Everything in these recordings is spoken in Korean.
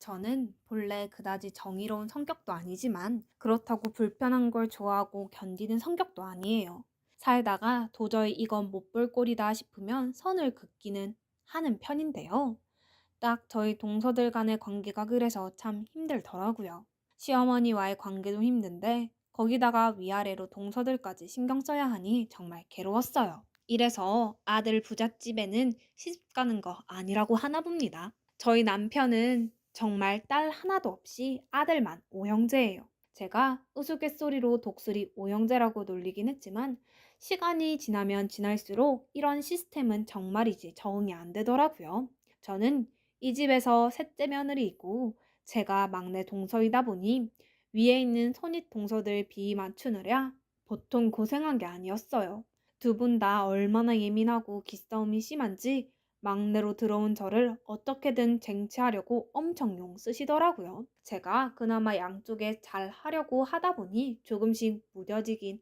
저는 본래 그다지 정의로운 성격도 아니지만 그렇다고 불편한 걸 좋아하고 견디는 성격도 아니에요. 살다가 도저히 이건 못 볼 꼴이다 싶으면 선을 긋기는 하는 편인데요. 딱 저희 동서들 간의 관계가 그래서 참 힘들더라고요. 시어머니와의 관계도 힘든데 거기다가 위아래로 동서들까지 신경 써야 하니 정말 괴로웠어요. 이래서 아들 부잣집에는 시집 가는 거 아니라고 하나 봅니다. 저희 남편은 정말 딸 하나도 없이 아들만 오형제예요. 제가 우스갯소리로 독수리 오형제라고 놀리긴 했지만 시간이 지나면 지날수록 이런 시스템은 정말이지 적응이 안 되더라고요. 저는 이 집에서 셋째 며느리이고 제가 막내 동서이다 보니 위에 있는 손윗 동서들 비위 맞추느라 보통 고생한 게 아니었어요. 두 분 다 얼마나 예민하고 기싸움이 심한지 막내로 들어온 저를 어떻게든 쟁취하려고 엄청 용 쓰시더라고요. 제가 그나마 양쪽에 잘 하려고 하다 보니 조금씩 무뎌지긴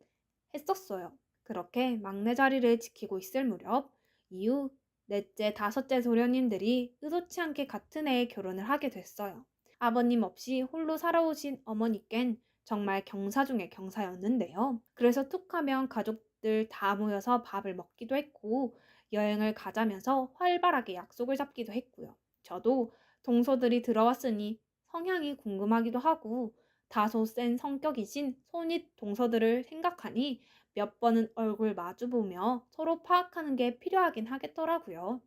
했었어요. 그렇게 막내 자리를 지키고 있을 무렵 이후 넷째, 다섯째 도련님들이 의도치 않게 같은 해에 결혼을 하게 됐어요. 아버님 없이 홀로 살아오신 어머니껜 정말 경사 중의 경사였는데요. 그래서 툭하면 가족들 다 모여서 밥을 먹기도 했고 여행을 가자면서 활발하게 약속을 잡기도 했고요. 저도 동서들이 들어왔으니 성향이 궁금하기도 하고 다소 센 성격이신 손윗 동서들을 생각하니 몇 번은 얼굴 마주보며 서로 파악하는 게 필요하긴 하겠더라고요.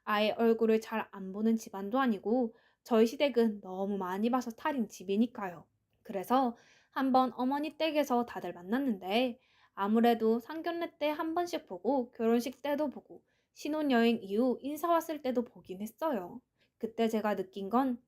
아예 얼굴을 잘 안 보는 집안도 아니고 저희 시댁은 너무 많이 봐서 탈인 집이니까요. 그래서 한번 어머니 댁에서 다들 만났는데 아무래도 상견례 때 한 번씩 보고 결혼식 때도 보고 신혼여행 이후 인사 왔을 때도 보긴 했어요. 그때 제가 느낀 건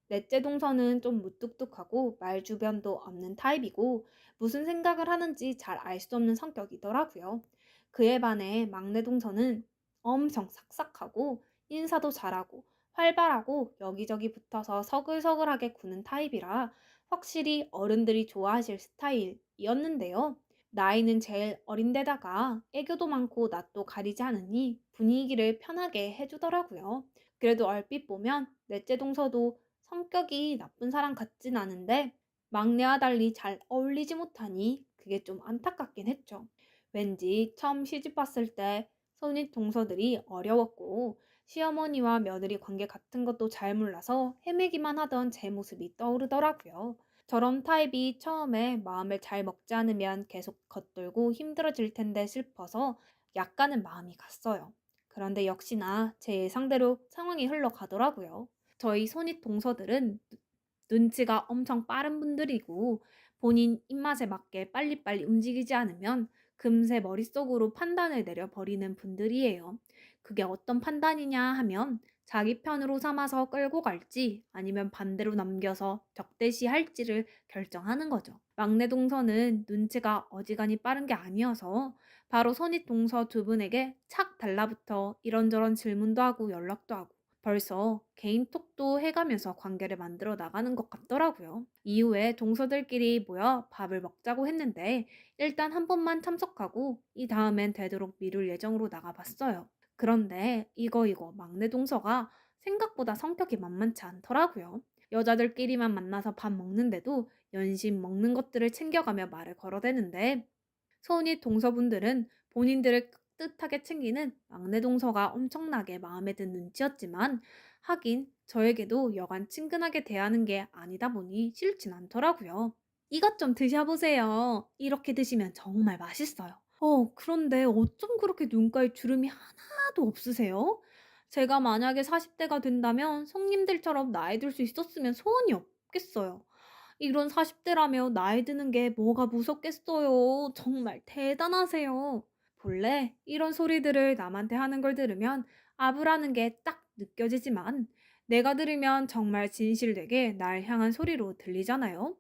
넷째 동서는 좀 무뚝뚝하고 말 주변도 없는 타입이고 무슨 생각을 하는지 잘 알 수 없는 성격이더라고요. 그에 반해 막내 동서는 엄청 삭삭하고 인사도 잘하고 활발하고 여기저기 붙어서 서글서글하게 구는 타입이라 확실히 어른들이 좋아하실 스타일이었는데요. 나이는 제일 어린데다가 애교도 많고 낯도 가리지 않으니 분위기를 편하게 해주더라고요. 그래도 얼핏 보면 넷째 동서도 성격이 나쁜 사람 같진 않은데 막내와 달리 잘 어울리지 못하니 그게 좀 안타깝긴 했죠. 왠지 처음 시집 왔을 때 손윗 동서들이 어려웠고 시어머니와 며느리 관계 같은 것도 잘 몰라서 헤매기만 하던 제 모습이 떠오르더라고요. 저런 타입이 처음에 마음을 잘 먹지 않으면 계속 겉돌고 힘들어질 텐데 싶어서 약간은 마음이 갔어요. 그런데 역시나 제 예상대로 상황이 흘러가더라고요. 저희 손윗 동서들은 눈치가 엄청 빠른 분들이고 본인 입맛에 맞게 빨리빨리 움직이지 않으면 금세 머릿속으로 판단을 내려버리는 분들이에요. 그게 어떤 판단이냐 하면 자기 편으로 삼아서 끌고 갈지 아니면 반대로 남겨서 적대시할지를 결정하는 거죠. 막내 동서는 눈치가 어지간히 빠른 게 아니어서 바로 손윗 동서 두 분에게 착 달라붙어 이런저런 질문도 하고 연락도 하고 벌써 개인톡도 해가면서 관계를 만들어 나가는 것 같더라고요. 이후에 동서들끼리 모여 밥을 먹자고 했는데 일단 한 번만 참석하고 이 다음엔 되도록 미룰 예정으로 나가봤어요. 그런데 이거 막내 동서가 생각보다 성격이 만만치 않더라고요. 여자들끼리만 만나서 밥 먹는데도 연신 먹는 것들을 챙겨가며 말을 걸어대는데 소은이 동서분들은 본인들을 깍듯하게 챙기는 막내 동서가 엄청나게 마음에 든 눈치였지만 하긴 저에게도 여간 친근하게 대하는 게 아니다 보니 싫진 않더라고요. 이것 좀 드셔보세요. 이렇게 드시면 정말 맛있어요. 그런데 어쩜 그렇게 눈가에 주름이 하나도 없으세요? 제가 만약에 40대가 된다면 손님들처럼 나이 들 수 있었으면 소원이 없겠어요. 이런 40대라며 나이 드는 게 뭐가 무섭겠어요. 정말 대단하세요. 본래 이런 소리들을 남한테 하는 걸 들으면 아부라는 게 딱 느껴지지만 내가 들으면 정말 진실되게 날 향한 소리로 들리잖아요.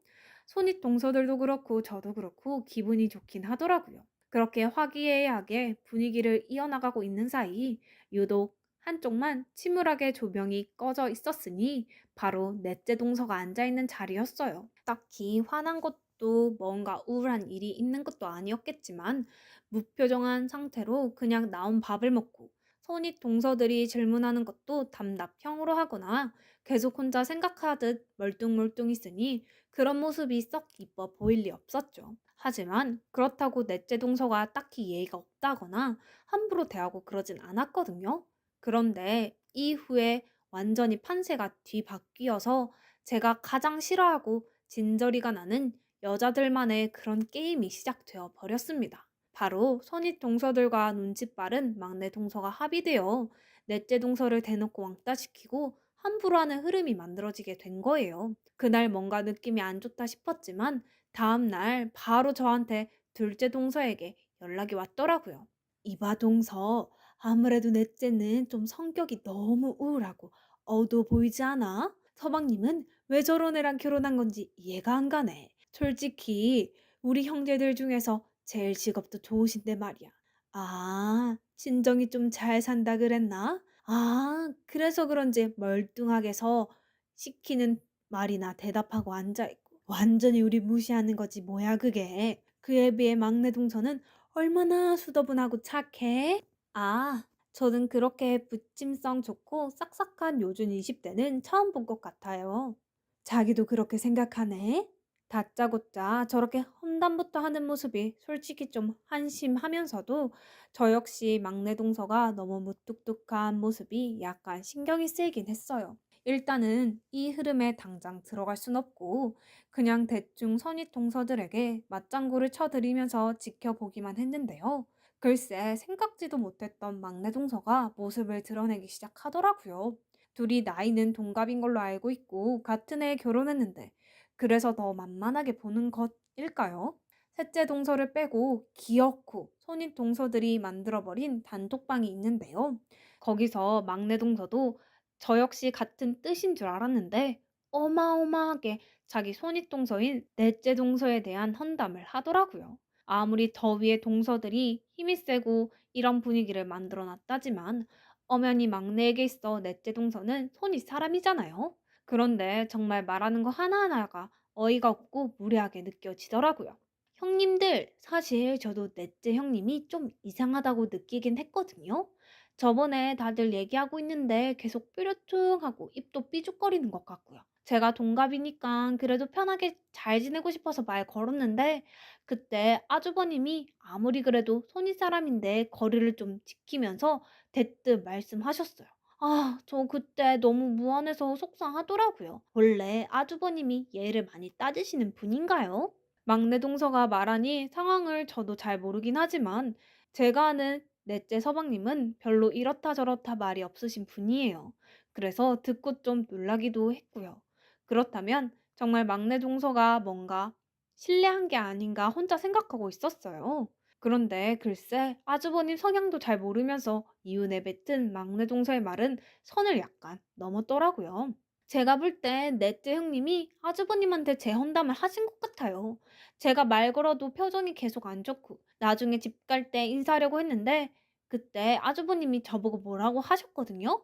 손윗 동서들도 그렇고 저도 그렇고 기분이 좋긴 하더라고요. 그렇게 화기애애하게 분위기를 이어나가고 있는 사이 유독 한쪽만 침울하게 조명이 꺼져 있었으니 바로 넷째 동서가 앉아있는 자리였어요. 딱히 화난 것도 뭔가 우울한 일이 있는 것도 아니었겠지만 무표정한 상태로 그냥 나온 밥을 먹고 손윗 동서들이 질문하는 것도 답답형으로 하거나 계속 혼자 생각하듯 멀뚱멀뚱 있으니 그런 모습이 썩 이뻐 보일 리 없었죠. 하지만 그렇다고 넷째 동서가 딱히 예의가 없다거나 함부로 대하고 그러진 않았거든요. 그런데 이후에 완전히 판세가 뒤바뀌어서 제가 가장 싫어하고 진저리가 나는 여자들만의 그런 게임이 시작되어 버렸습니다. 바로 선입 동서들과 눈치 빠른 막내 동서가 합의되어 넷째 동서를 대놓고 왕따시키고 함부로 하는 흐름이 만들어지게 된 거예요. 그날 뭔가 느낌이 안 좋다 싶었지만 다음날 바로 저한테 둘째 동서에게 연락이 왔더라고요. 이봐 동서, 아무래도 넷째는 좀 성격이 너무 우울하고 어두워 보이지 않아? 서방님은 왜 저런 애랑 결혼한 건지 이해가 안 가네. 솔직히 우리 형제들 중에서 제일 직업도 좋으신데 말이야. 아, 친정이 좀 잘 산다 그랬나? 아, 그래서 그런지 멀뚱하게서 시키는 말이나 대답하고 앉아있고. 완전히 우리 무시하는 거지 뭐야 그게. 그에 비해 막내 동서는 얼마나 수더분하고 착해? 아, 저는 그렇게 부침성 좋고 싹싹한 요즘 20대는 처음 본 것 같아요. 자기도 그렇게 생각하네? 다짜고짜 저렇게 험담부터 하는 모습이 솔직히 좀 한심하면서도 저 역시 막내 동서가 너무 무뚝뚝한 모습이 약간 신경이 쓰이긴 했어요. 일단은 이 흐름에 당장 들어갈 순 없고 그냥 대충 선입 동서들에게 맞장구를 쳐드리면서 지켜보기만 했는데요. 글쎄 생각지도 못했던 막내 동서가 모습을 드러내기 시작하더라고요. 둘이 나이는 동갑인 걸로 알고 있고 같은 해에 결혼했는데 그래서 더 만만하게 보는 것일까요? 셋째 동서를 빼고 기어코 손입 동서들이 만들어버린 단톡방이 있는데요. 거기서 막내 동서도 저 역시 같은 뜻인 줄 알았는데 어마어마하게 자기 손입 동서인 넷째 동서에 대한 헌담을 하더라고요. 아무리 더 위의 동서들이 힘이 세고 이런 분위기를 만들어 놨다지만 엄연히 막내에게 있어 넷째 동서는 손이 사람이잖아요. 그런데 정말 말하는 거 하나하나가 어이가 없고 무례하게 느껴지더라고요. 형님들, 사실 저도 넷째 형님이 좀 이상하다고 느끼긴 했거든요. 저번에 다들 얘기하고 있는데 계속 뾰루퉁하고 입도 삐죽거리는 것 같고요. 제가 동갑이니까 그래도 편하게 잘 지내고 싶어서 말 걸었는데 그때 아주버님이 아무리 그래도 손윗 사람인데 거리를 좀 지키면서 대뜸 말씀하셨어요. 아, 저 그때 너무 무안해서 속상하더라고요. 원래 아주버님이 예를 많이 따지시는 분인가요? 막내 동서가 말하니 상황을 저도 잘 모르긴 하지만 제가 아는 넷째 서방님은 별로 이렇다 저렇다 말이 없으신 분이에요. 그래서 듣고 좀 놀라기도 했고요. 그렇다면 정말 막내 동서가 뭔가 신뢰한 게 아닌가 혼자 생각하고 있었어요. 그런데 글쎄 아주버님 성향도 잘 모르면서 이유 내뱉은 막내 동서의 말은 선을 약간 넘었더라고요. 제가 볼 땐 넷째 형님이 아주버님한테 제 헌담을 하신 것 같아요. 제가 말 걸어도 표정이 계속 안 좋고 나중에 집 갈 때 인사하려고 했는데 그때 아주버님이 저보고 뭐라고 하셨거든요.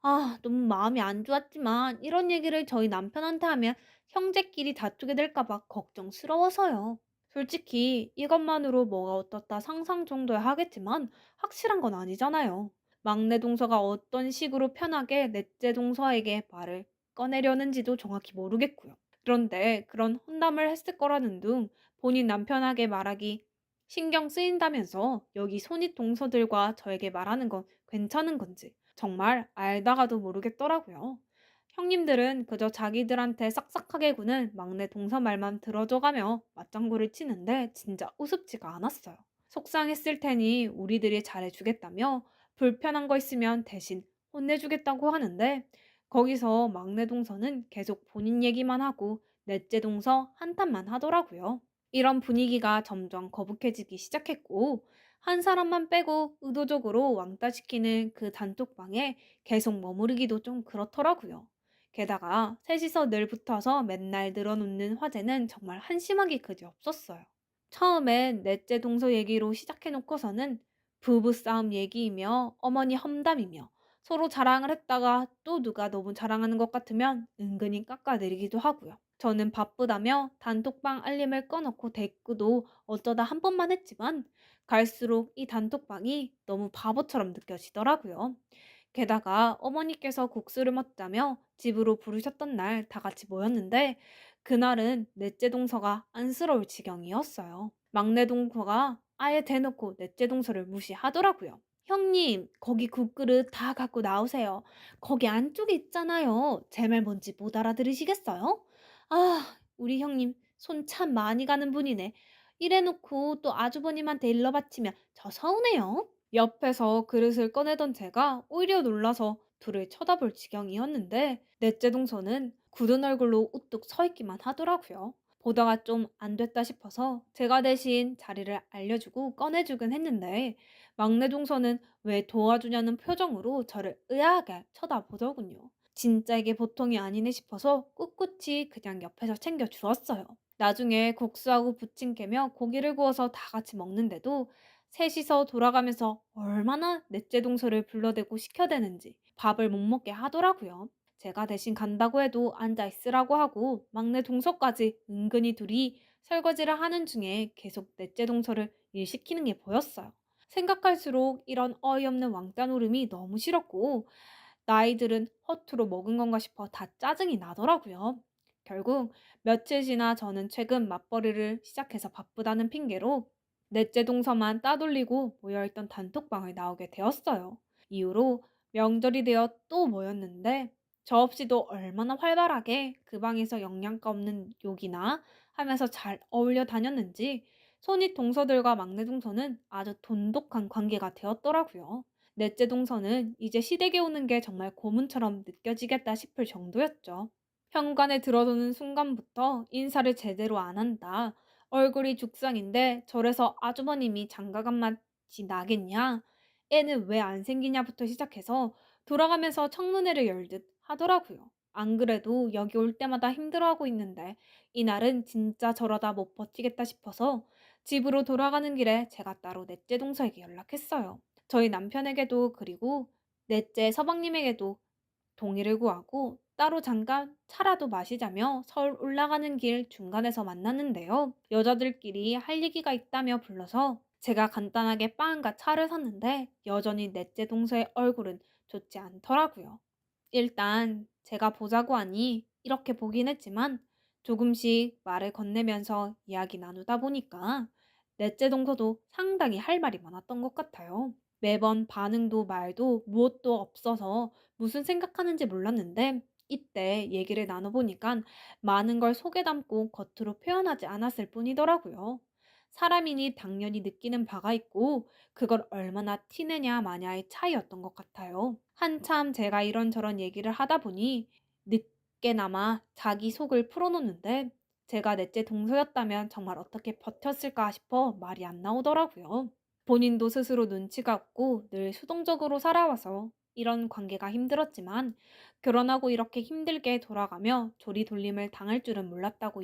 아, 너무 마음이 안 좋았지만 이런 얘기를 저희 남편한테 하면 형제끼리 다투게 될까 봐 걱정스러워서요. 솔직히 이것만으로 뭐가 어떻다 상상 정도야 하겠지만 확실한 건 아니잖아요. 막내 동서가 어떤 식으로 편하게 넷째 동서에게 말을 꺼내려는지도 정확히 모르겠고요. 그런데 그런 혼담을 했을 거라는 둥 본인 남편에게 말하기 신경 쓰인다면서 여기 손윗 동서들과 저에게 말하는 건 괜찮은 건지 정말 알다가도 모르겠더라고요. 형님들은 그저 자기들한테 싹싹하게 구는 막내 동서 말만 들어줘가며 맞장구를 치는데 진짜 우습지가 않았어요. 속상했을 테니 우리들이 잘해주겠다며 불편한 거 있으면 대신 혼내주겠다고 하는데 거기서 막내 동서는 계속 본인 얘기만 하고 넷째 동서 한탄만 하더라고요. 이런 분위기가 점점 거북해지기 시작했고 한 사람만 빼고 의도적으로 왕따시키는 그 단톡방에 계속 머무르기도 좀 그렇더라고요. 게다가 셋이서 늘 붙어서 맨날 늘어놓는 화제는 정말 한심하기 그지없었어요. 처음엔 넷째 동서 얘기로 시작해놓고서는 부부싸움 얘기이며 어머니 험담이며 서로 자랑을 했다가 또 누가 너무 자랑하는 것 같으면 은근히 깎아내리기도 하고요. 저는 바쁘다며 단톡방 알림을 꺼놓고 대꾸도 어쩌다 한 번만 했지만 갈수록 이 단톡방이 너무 바보처럼 느껴지더라고요. 게다가 어머니께서 국수를 먹자며 집으로 부르셨던 날 다 같이 모였는데 그날은 넷째 동서가 안쓰러울 지경이었어요. 막내 동서가 아예 대놓고 넷째 동서를 무시하더라고요. 형님, 거기 국그릇 다 갖고 나오세요. 거기 안쪽에 있잖아요. 제 말 뭔지 못 알아들으시겠어요? 아, 우리 형님 손 참 많이 가는 분이네. 이래놓고 또 아주버님한테 일러 바치면 저 서운해요. 옆에서 그릇을 꺼내던 제가 오히려 놀라서 둘을 쳐다볼 지경이었는데 넷째 동서는 굳은 얼굴로 우뚝 서 있기만 하더라고요. 보다가 좀 안 됐다 싶어서 제가 대신 자리를 알려주고 꺼내주긴 했는데 막내 동서는 왜 도와주냐는 표정으로 저를 의아하게 쳐다보더군요. 진짜 이게 보통이 아니네 싶어서 꿋꿋이 그냥 옆에서 챙겨주었어요. 나중에 국수하고 부침 깨며 고기를 구워서 다 같이 먹는데도 셋이서 돌아가면서 얼마나 넷째 동서를 불러대고 시켜대는지 밥을 못 먹게 하더라고요. 제가 대신 간다고 해도 앉아 있으라고 하고 막내 동서까지 은근히 둘이 설거지를 하는 중에 계속 넷째 동서를 일 시키는 게 보였어요. 생각할수록 이런 어이없는 왕따 노름이 너무 싫었고 나이들은 허투루 먹은 건가 싶어 다 짜증이 나더라고요. 결국 며칠 지나 저는 최근 맞벌이를 시작해서 바쁘다는 핑계로 넷째 동서만 따돌리고 모여있던 단톡방을 나오게 되었어요. 이후로 명절이 되어 또 모였는데 저 없이도 얼마나 활발하게 그 방에서 영양가 없는 욕이나 하면서 잘 어울려 다녔는지 손윗 동서들과 막내 동서는 아주 돈독한 관계가 되었더라고요. 넷째 동서는 이제 시댁에 오는 게 정말 고문처럼 느껴지겠다 싶을 정도였죠. 현관에 들어서는 순간부터 인사를 제대로 안 한다. 얼굴이 죽상인데 저래서 아주버님이 장가간 맛이 나겠냐? 애는 왜 안 생기냐부터 시작해서 돌아가면서 청문회를 열듯 하더라고요. 안 그래도 여기 올 때마다 힘들어하고 있는데 이날은 진짜 저러다 못 버티겠다 싶어서 집으로 돌아가는 길에 제가 따로 넷째 동서에게 연락했어요. 저희 남편에게도 그리고 넷째 서방님에게도 동의를 구하고 따로 잠깐 차라도 마시자며 서울 올라가는 길 중간에서 만났는데요. 여자들끼리 할 얘기가 있다며 불러서 제가 간단하게 빵과 차를 샀는데 여전히 넷째 동서의 얼굴은 좋지 않더라고요. 일단 제가 보자고 하니 이렇게 보긴 했지만 조금씩 말을 건네면서 이야기 나누다 보니까 넷째 동서도 상당히 할 말이 많았던 것 같아요. 매번 반응도 말도 무엇도 없어서 무슨 생각하는지 몰랐는데 이때 얘기를 나눠보니까 많은 걸 속에 담고 겉으로 표현하지 않았을 뿐이더라고요. 사람이니 당연히 느끼는 바가 있고 그걸 얼마나 티내냐 마냐의 차이였던 것 같아요. 한참 제가 이런저런 얘기를 하다 보니 늦게나마 자기 속을 풀어놓는데 제가 넷째 동서였다면 정말 어떻게 버텼을까 싶어 말이 안 나오더라고요. 본인도 스스로 눈치가 없고 늘 수동적으로 살아와서 이런 관계가 힘들었지만 결혼하고 이렇게 힘들게 돌아가며 조리돌림을 당할 줄은 몰랐다고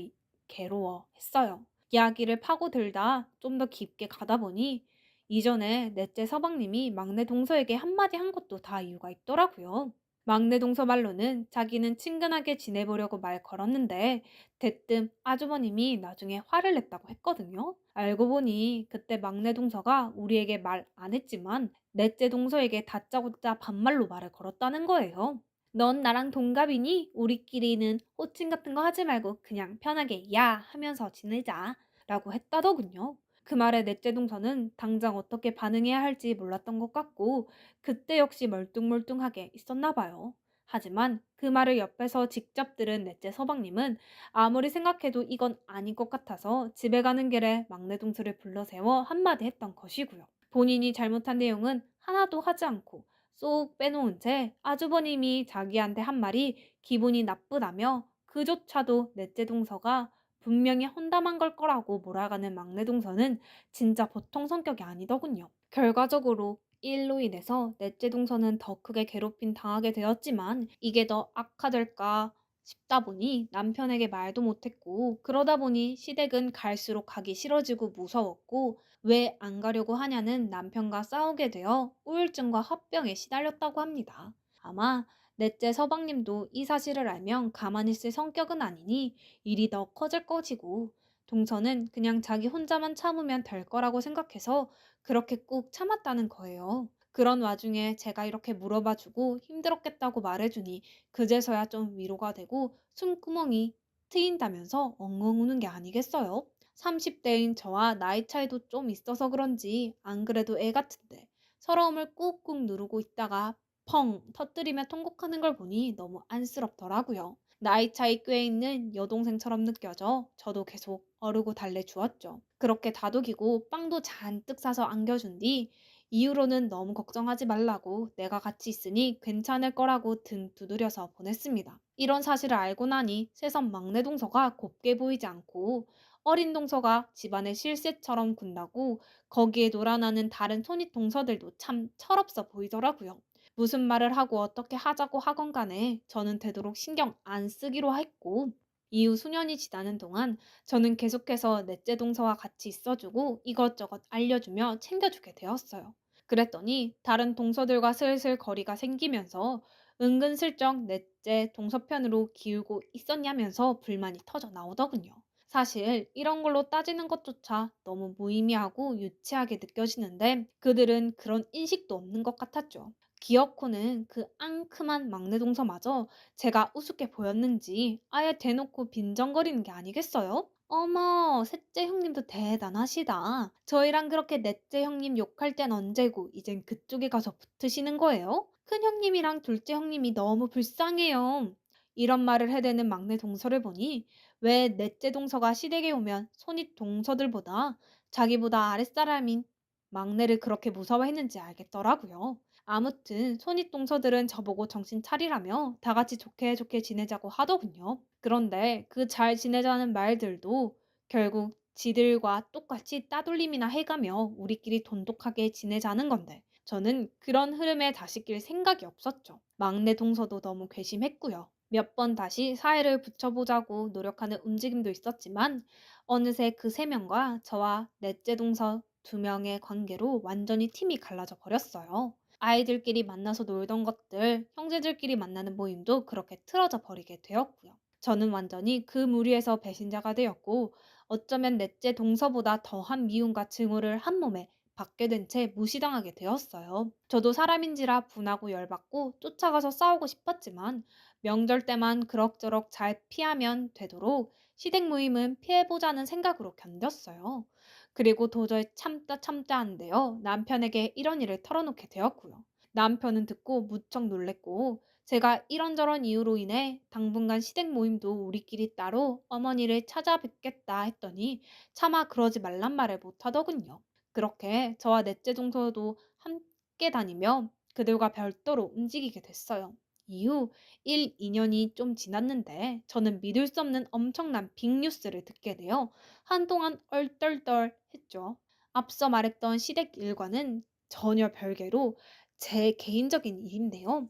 괴로워했어요. 이야기를 파고들다 좀 더 깊게 가다 보니 이전에 넷째 서방님이 막내 동서에게 한마디 한 것도 다 이유가 있더라고요. 막내 동서 말로는 자기는 친근하게 지내보려고 말 걸었는데 대뜸 아주버님이 나중에 화를 냈다고 했거든요. 알고 보니 그때 막내 동서가 우리에게 말 안 했지만 넷째 동서에게 다짜고짜 반말로 말을 걸었다는 거예요. 넌 나랑 동갑이니 우리끼리는 호칭 같은 거 하지 말고 그냥 편하게 야 하면서 지내자 라고 했다더군요. 그 말에 넷째 동서는 당장 어떻게 반응해야 할지 몰랐던 것 같고 그때 역시 멀뚱멀뚱하게 있었나 봐요. 하지만 그 말을 옆에서 직접 들은 넷째 서방님은 아무리 생각해도 이건 아닌 것 같아서 집에 가는 길에 막내 동서를 불러세워 한마디 했던 것이고요. 본인이 잘못한 내용은 하나도 하지 않고 쏙 빼놓은 채 아주버님이 자기한테 한 말이 기분이 나쁘다며 그조차도 넷째 동서가 분명히 헌담한 걸 거라고 몰아가는 막내 동서는 진짜 보통 성격이 아니더군요. 결과적으로 이 일로 인해서 넷째 동서는 더 크게 괴롭힘 당하게 되었지만 이게 더 악화될까 싶다 보니 남편에게 말도 못했고 그러다 보니 시댁은 갈수록 가기 싫어지고 무서웠고 왜 안 가려고 하냐는 남편과 싸우게 되어 우울증과 화병에 시달렸다고 합니다. 아마 넷째 서방님도 이 사실을 알면 가만히 있을 성격은 아니니 일이 더 커질 것이고 동서는 그냥 자기 혼자만 참으면 될 거라고 생각해서 그렇게 꾹 참았다는 거예요. 그런 와중에 제가 이렇게 물어봐주고 힘들었겠다고 말해주니 그제서야 좀 위로가 되고 숨구멍이 트인다면서 엉엉 우는 게 아니겠어요? 30대인 저와 나이 차이도 좀 있어서 그런지 안 그래도 애 같은데 서러움을 꾹꾹 누르고 있다가 펑 터뜨리며 통곡하는 걸 보니 너무 안쓰럽더라고요. 나이 차이 꽤 있는 여동생처럼 느껴져 저도 계속 어르고 달래주었죠. 그렇게 다독이고 빵도 잔뜩 싸서 안겨준 뒤 이후로는 너무 걱정하지 말라고 내가 같이 있으니 괜찮을 거라고 등 두드려서 보냈습니다. 이런 사실을 알고 나니 새삼 막내 동서가 곱게 보이지 않고 어린 동서가 집안의 실세처럼 군다고 거기에 놀아나는 다른 손윗 동서들도 참 철없어 보이더라고요. 무슨 말을 하고 어떻게 하자고 하건 간에 저는 되도록 신경 안 쓰기로 했고 이후 수년이 지나는 동안 저는 계속해서 넷째 동서와 같이 있어주고 이것저것 알려주며 챙겨주게 되었어요. 그랬더니 다른 동서들과 슬슬 거리가 생기면서 은근슬쩍 넷째 동서편으로 기울고 있었냐면서 불만이 터져 나오더군요. 사실 이런 걸로 따지는 것조차 너무 무의미하고 유치하게 느껴지는데 그들은 그런 인식도 없는 것 같았죠. 기어코는 그 앙큼한 막내 동서마저 제가 우습게 보였는지 아예 대놓고 빈정거리는 게 아니겠어요? 어머, 셋째 형님도 대단하시다. 저희랑 그렇게 넷째 형님 욕할 땐 언제고 이젠 그쪽에 가서 붙으시는 거예요? 큰 형님이랑 둘째 형님이 너무 불쌍해요. 이런 말을 해대는 막내 동서를 보니 왜 넷째 동서가 시댁에 오면 손윗 동서들보다 자기보다 아랫사람인 막내를 그렇게 무서워했는지 알겠더라고요. 아무튼 손윗 동서들은 저보고 정신 차리라며 다 같이 좋게 좋게 지내자고 하더군요. 그런데 그 잘 지내자는 말들도 결국 지들과 똑같이 따돌림이나 해가며 우리끼리 돈독하게 지내자는 건데 저는 그런 흐름에 다시 낄 생각이 없었죠. 막내 동서도 너무 괘씸했고요. 몇 번 다시 사회를 붙여보자고 노력하는 움직임도 있었지만 어느새 그 세 명과 저와 넷째 동서 두 명의 관계로 완전히 팀이 갈라져 버렸어요. 아이들끼리 만나서 놀던 것들, 형제들끼리 만나는 모임도 그렇게 틀어져 버리게 되었고요. 저는 완전히 그 무리에서 배신자가 되었고 어쩌면 넷째 동서보다 더한 미움과 증오를 한 몸에 받게 된 채 무시당하게 되었어요. 저도 사람인지라 분하고 열받고 쫓아가서 싸우고 싶었지만 명절 때만 그럭저럭 잘 피하면 되도록 시댁 모임은 피해보자는 생각으로 견뎠어요. 그리고 도저히 참다 참다 한데요. 남편에게 이런 일을 털어놓게 되었고요. 남편은 듣고 무척 놀랬고 제가 이런저런 이유로 인해 당분간 시댁 모임도 우리끼리 따로 어머니를 찾아뵙겠다 했더니 차마 그러지 말란 말을 못하더군요. 그렇게 저와 넷째 동서도 함께 다니며 그들과 별도로 움직이게 됐어요. 이후 1, 2년이 좀 지났는데 저는 믿을 수 없는 엄청난 빅뉴스를 듣게 되어 한동안 얼떨떨했죠. 앞서 말했던 시댁 일과는 전혀 별개로 제 개인적인 일인데요.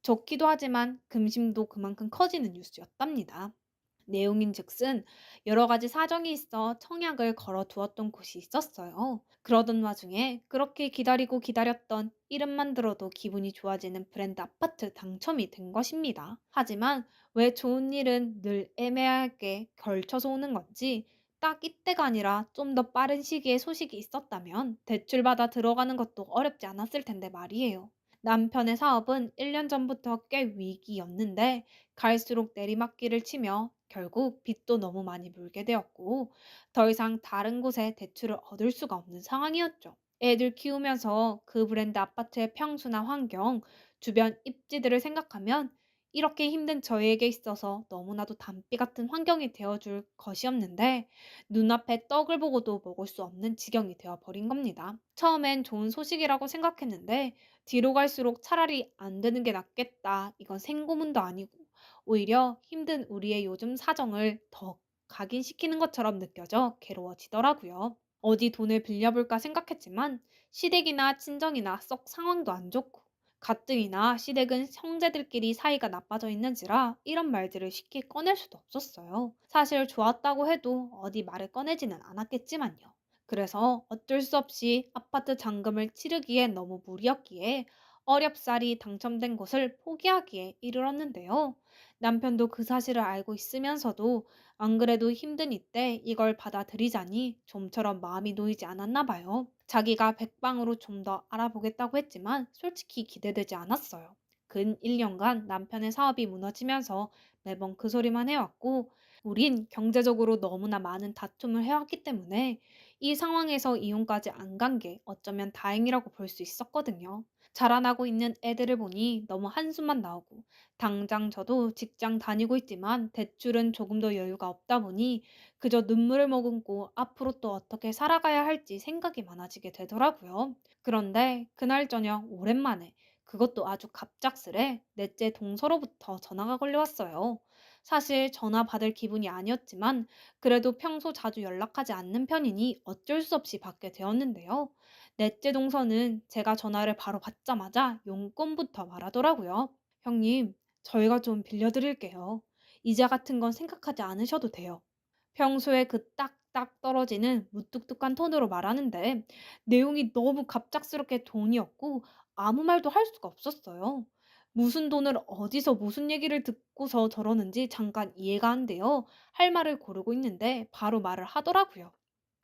좋기도 하지만 금심도 그만큼 커지는 뉴스였답니다. 내용인즉슨 여러 가지 사정이 있어 청약을 걸어두었던 곳이 있었어요. 그러던 와중에 그렇게 기다리고 기다렸던 이름만 들어도 기분이 좋아지는 브랜드 아파트 당첨이 된 것입니다. 하지만 왜 좋은 일은 늘 애매하게 걸쳐서 오는 건지 딱 이때가 아니라 좀 더 빠른 시기에 소식이 있었다면 대출받아 들어가는 것도 어렵지 않았을 텐데 말이에요. 남편의 사업은 1년 전부터 꽤 위기였는데 갈수록 내리막길을 치며 결국 빚도 너무 많이 물게 되었고 더 이상 다른 곳에 대출을 얻을 수가 없는 상황이었죠. 애들 키우면서 그 브랜드 아파트의 평수나 환경, 주변 입지들을 생각하면 이렇게 힘든 저희에게 있어서 너무나도 담비 같은 환경이 되어줄 것이었는데 눈앞에 떡을 보고도 먹을 수 없는 지경이 되어버린 겁니다. 처음엔 좋은 소식이라고 생각했는데 뒤로 갈수록 차라리 안 되는 게 낫겠다. 이건 생고문도 아니고 오히려 힘든 우리의 요즘 사정을 더 각인시키는 것처럼 느껴져 괴로워지더라고요. 어디 돈을 빌려볼까 생각했지만 시댁이나 친정이나 썩 상황도 안 좋고 가뜩이나 시댁은 형제들끼리 사이가 나빠져 있는지라 이런 말들을 쉽게 꺼낼 수도 없었어요. 사실 좋았다고 해도 어디 말을 꺼내지는 않았겠지만요. 그래서 어쩔 수 없이 아파트 잔금을 치르기에 너무 무리였기에 어렵사리 당첨된 것을 포기하기에 이르렀는데요. 남편도 그 사실을 알고 있으면서도 안 그래도 힘든 이때 이걸 받아들이자니 좀처럼 마음이 놓이지 않았나 봐요. 자기가 백방으로 좀 더 알아보겠다고 했지만 솔직히 기대되지 않았어요. 근 1년간 남편의 사업이 무너지면서 매번 그 소리만 해왔고, 우린 경제적으로 너무나 많은 다툼을 해왔기 때문에 이 상황에서 이혼까지 안 간 게 어쩌면 다행이라고 볼 수 있었거든요. 자라나고 있는 애들을 보니 너무 한숨만 나오고, 당장 저도 직장 다니고 있지만 대출은 조금 더 여유가 없다 보니 그저 눈물을 머금고 앞으로 또 어떻게 살아가야 할지 생각이 많아지게 되더라고요. 그런데 그날 저녁 오랜만에, 그것도 아주 갑작스레 넷째 동서로부터 전화가 걸려왔어요. 사실 전화 받을 기분이 아니었지만 그래도 평소 자주 연락하지 않는 편이니 어쩔 수 없이 받게 되었는데요. 넷째 동서는 제가 전화를 바로 받자마자 용건부터 말하더라고요. 형님, 저희가 좀 빌려드릴게요. 이자 같은 건 생각하지 않으셔도 돼요. 평소에 그 딱딱 떨어지는 무뚝뚝한 톤으로 말하는데 내용이 너무 갑작스럽게 돈이었고 아무 말도 할 수가 없었어요. 무슨 돈을 어디서 무슨 얘기를 듣고서 저러는지 잠깐 이해가 안 돼요. 할 말을 고르고 있는데 바로 말을 하더라고요.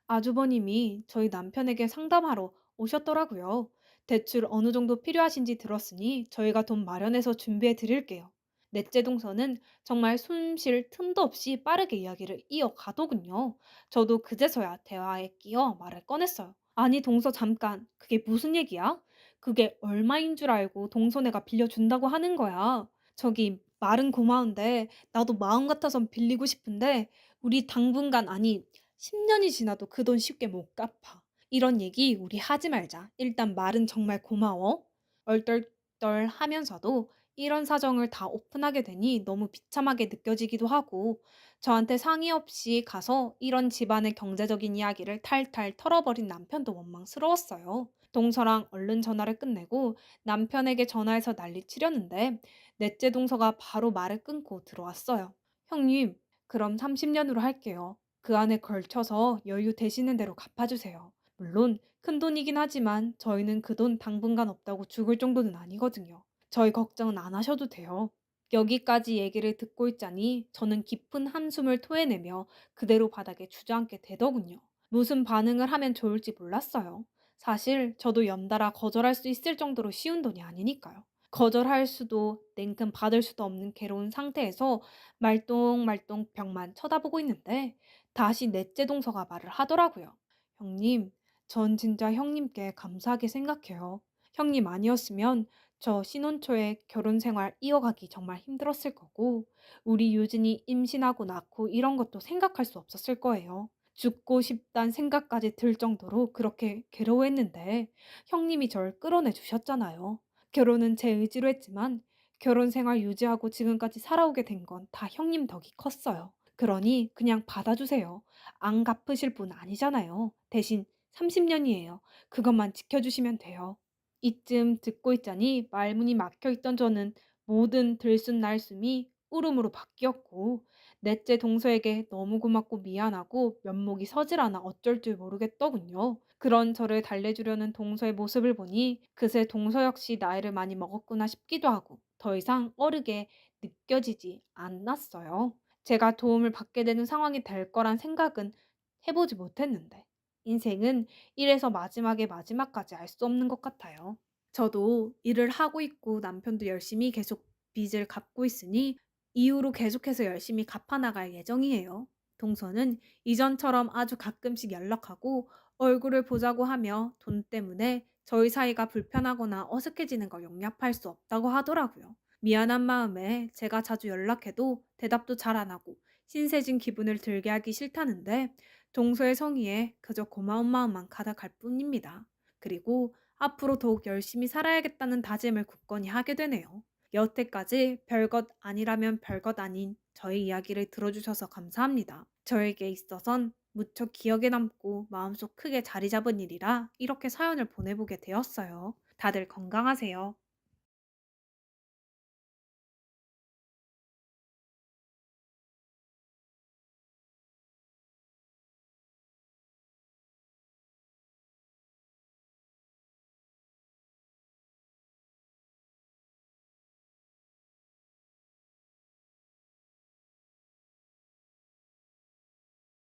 아주버님이 저희 남편에게 상담하러 오셨더라고요. 대출 어느 정도 필요하신지 들었으니 저희가 돈 마련해서 준비해 드릴게요. 넷째 동서는 정말 숨쉴 틈도 없이 빠르게 이야기를 이어가더군요. 저도 그제서야 대화에 끼어 말을 꺼냈어요. 아니, 동서 잠깐. 그게 무슨 얘기야? 그게 얼마인 줄 알고 동서네가 빌려준다고 하는 거야. 저기, 말은 고마운데 나도 마음 같아선 빌리고 싶은데 우리 당분간, 아니 10년이 지나도 그 돈 쉽게 못 갚아. 이런 얘기 우리 하지 말자. 일단 말은 정말 고마워. 얼떨떨 하면서도 이런 사정을 다 오픈하게 되니 너무 비참하게 느껴지기도 하고, 저한테 상의 없이 가서 이런 집안의 경제적인 이야기를 탈탈 털어버린 남편도 원망스러웠어요. 동서랑 얼른 전화를 끝내고 남편에게 전화해서 난리치려는데 넷째 동서가 바로 말을 끊고 들어왔어요. 형님, 그럼 30년으로 할게요. 그 안에 걸쳐서 여유 되시는 대로 갚아주세요. 물론 큰돈이긴 하지만 저희는 그 돈 당분간 없다고 죽을 정도는 아니거든요. 저희 걱정은 안 하셔도 돼요. 여기까지 얘기를 듣고 있자니 저는 깊은 한숨을 토해내며 그대로 바닥에 주저앉게 되더군요. 무슨 반응을 하면 좋을지 몰랐어요. 사실 저도 연달아 거절할 수 있을 정도로 쉬운 돈이 아니니까요. 거절할 수도 냉큼 받을 수도 없는 괴로운 상태에서 말똥말똥 벽만 쳐다보고 있는데 다시 넷째 동서가 말을 하더라고요. 형님, 전 진짜 형님께 감사하게 생각해요. 형님 아니었으면 저 신혼 초에 결혼 생활 이어가기 정말 힘들었을 거고, 우리 유진이 임신하고 낳고 이런 것도 생각할 수 없었을 거예요. 죽고 싶단 생각까지 들 정도로 그렇게 괴로워했는데 형님이 절 끌어내 주셨잖아요. 결혼은 제 의지로 했지만 결혼 생활 유지하고 지금까지 살아오게 된 건 다 형님 덕이 컸어요. 그러니 그냥 받아주세요. 안 갚으실 분 아니잖아요. 대신 30년이에요. 그것만 지켜주시면 돼요. 이쯤 듣고 있자니 말문이 막혀 있던 저는 모든 들숨날숨이 울음으로 바뀌었고, 넷째 동서에게 너무 고맙고 미안하고 면목이 서질 않아 어쩔 줄 모르겠더군요. 그런 저를 달래주려는 동서의 모습을 보니 그새 동서 역시 나이를 많이 먹었구나 싶기도 하고 더 이상 어르게 느껴지지 않았어요. 제가 도움을 받게 되는 상황이 될 거란 생각은 해보지 못했는데 인생은 이래서 마지막에 마지막까지 알 수 없는 것 같아요. 저도 일을 하고 있고 남편도 열심히 계속 빚을 갚고 있으니 이후로 계속해서 열심히 갚아나갈 예정이에요. 동서는 이전처럼 아주 가끔씩 연락하고 얼굴을 보자고 하며 돈 때문에 저희 사이가 불편하거나 어색해지는 걸 용납할 수 없다고 하더라고요. 미안한 마음에 제가 자주 연락해도 대답도 잘 안 하고 신세진 기분을 들게 하기 싫다는데 동서의 성의에 그저 고마운 마음만 가득할 뿐입니다. 그리고 앞으로 더욱 열심히 살아야겠다는 다짐을 굳건히 하게 되네요. 여태까지 별것 아니라면 별것 아닌 저의 이야기를 들어주셔서 감사합니다. 저에게 있어선 무척 기억에 남고 마음속 크게 자리 잡은 일이라 이렇게 사연을 보내보게 되었어요. 다들 건강하세요.